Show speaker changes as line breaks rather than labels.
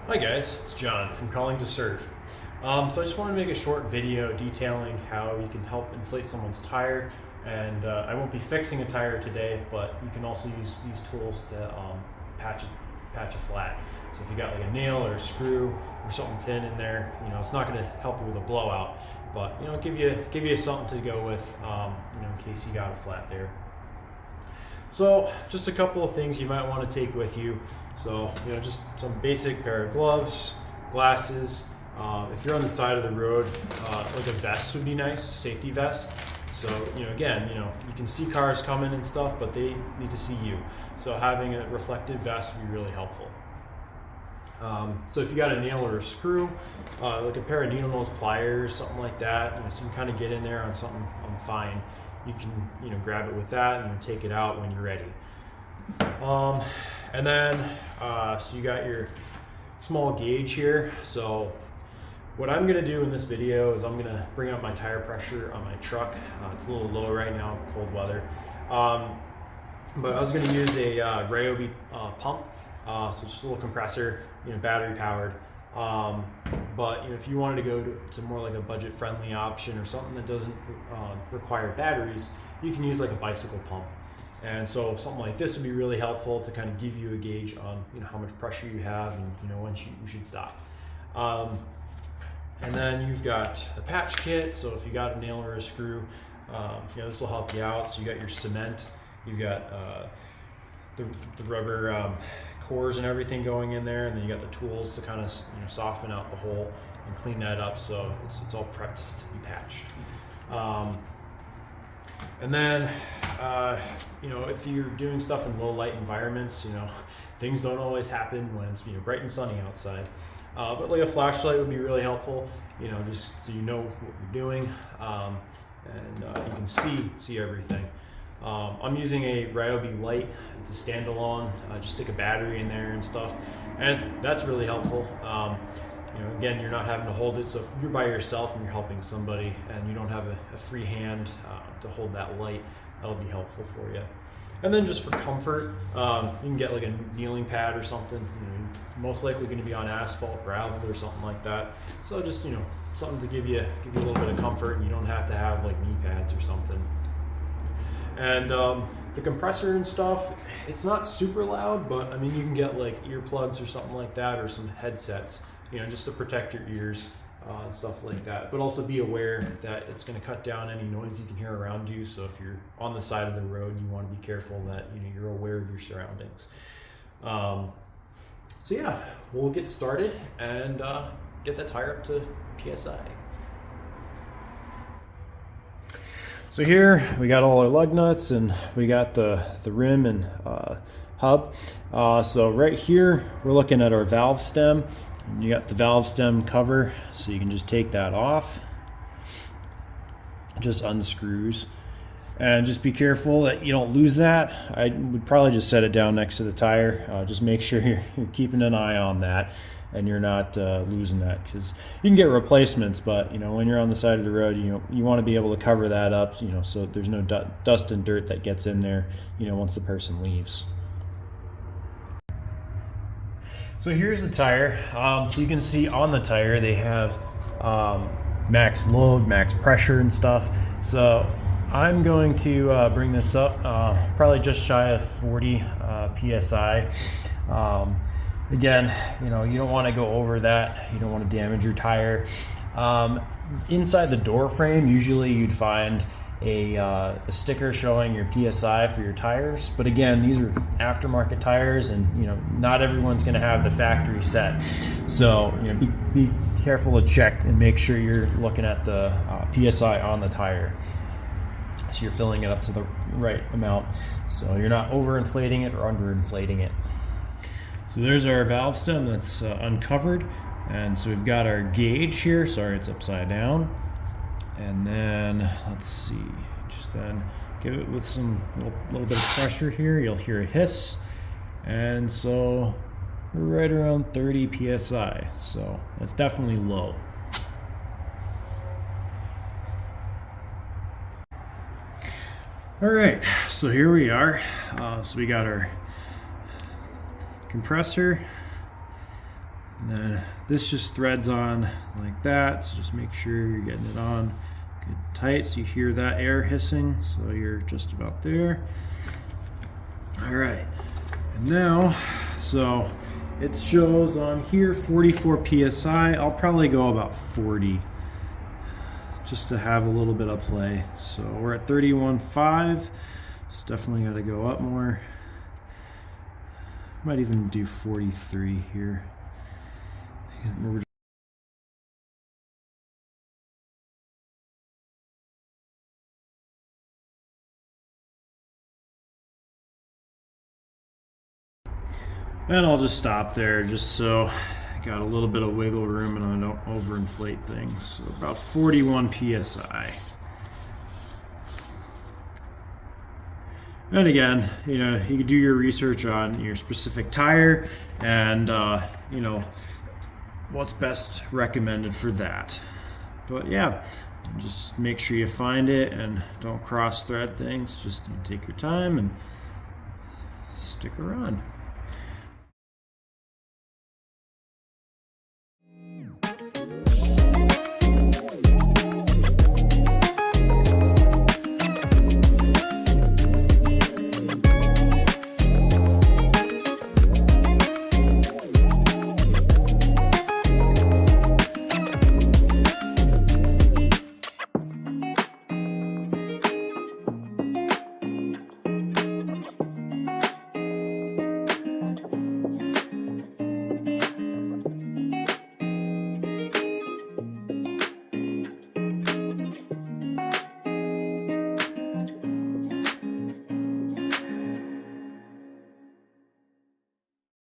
Hi guys, it's John from Calling to Serve. So I just want to make a short video detailing how you can help inflate someone's tire, and I won't be fixing a tire today, but you can also use these tools to patch a flat. So if you got like a nail or a screw or something thin in there, it's not going to help you with a blowout, but give you something to go with, in case you got a flat there. So just a couple of things you might want to take with you. So, just some basic pair of gloves, glasses. If you're on the side of the road, like a vest would be nice, safety vest. So, again, you can see cars coming and stuff, but they need to see you. So having a reflective vest would be really helpful. So if you got a nail or a screw, like a pair of needle nose pliers, something like that, so you can kind of get in there on something fine. You can, grab it with that and take it out when you're ready. And then, so you got your small gauge here. So what I'm gonna do in this video is I'm gonna bring up my tire pressure on my truck. It's a little low right now, cold weather. But I was gonna use a Ryobi pump. So just a little compressor, battery powered. But if you wanted to go to more like a budget friendly option or something that doesn't require batteries, you can use like a bicycle pump. And so something like this would be really helpful to kind of give you a gauge on how much pressure you have and when you should stop. And then you've got the patch kit. So if you got a nail or a screw, this will help you out. So you got your cement, you've got the rubber cores and everything going in there, and then you got the tools to kind of soften out the hole and clean that up so it's all prepped to be patched. And then if you're doing stuff in low light environments, things don't always happen when it's bright and sunny outside. But like a flashlight would be really helpful, just so you know what you're doing, and you can see everything. I'm using a Ryobi light. It's a standalone. Just stick a battery in there and stuff, and that's really helpful. Again, you're not having to hold it. So if you're by yourself and you're helping somebody and you don't have a free hand to hold that light, that'll be helpful for you. And then just for comfort, you can get like a kneeling pad or something. Most likely going to be on asphalt, gravel, or something like that. So just something to give you a little bit of comfort, and you don't have to have like knee pads or something. And the compressor and stuff, it's not super loud, but I mean you can get like earplugs or something like that, or some headsets, just to protect your ears and stuff like that. But also be aware that it's going to cut down any noise you can hear around you. So if you're on the side of the road, you want to be careful that you're aware of your surroundings. So yeah, we'll get started and get that tire up to PSI. So here we got all our lug nuts, and we got the rim and hub. So right here we're looking at our valve stem. And you got the valve stem cover, so you can just take that off. Just unscrews, and just be careful that you don't lose that. I would probably just set it down next to the tire. Just make sure you're keeping an eye on that and you're not losing that, because you can get replacements, but when you're on the side of the road, you want to be able to cover that up, so there's no dust and dirt that gets in there once the person leaves. So here's the tire. So you can see on the tire they have max load, max pressure and stuff. So I'm going to bring this up probably just shy of 40 PSI. Again, you don't want to go over that. You don't want to damage your tire. Inside the door frame, usually you'd find a sticker showing your PSI for your tires. But again, these are aftermarket tires, and not everyone's going to have the factory set. So be careful to check and make sure you're looking at the PSI on the tire, so you're filling it up to the right amount, so you're not overinflating it or underinflating it. So there's our valve stem that's uncovered, and so we've got our gauge here. Sorry, it's upside down. And then let's see, just then give it with some little bit of pressure here. You'll hear a hiss, and so we're right around 30 psi. So that's definitely low. All right, so here we are. So we got our compressor, And then this just threads on like that, so just make sure you're getting it on good tight so you hear that air hissing, so you're just about there. All right, and now, so it shows on here 44 psi. I'll probably go about 40 just to have a little bit of play. So we're at 31.5, so it's definitely got to go up more. Might even do 43 here. And I'll just stop there just so I got a little bit of wiggle room and I don't overinflate things. So about 41 psi. And again, you know, you can do your research on your specific tire and, you know, what's best recommended for that. But yeah, just make sure you find it and don't cross thread things. Just take your time and stick around.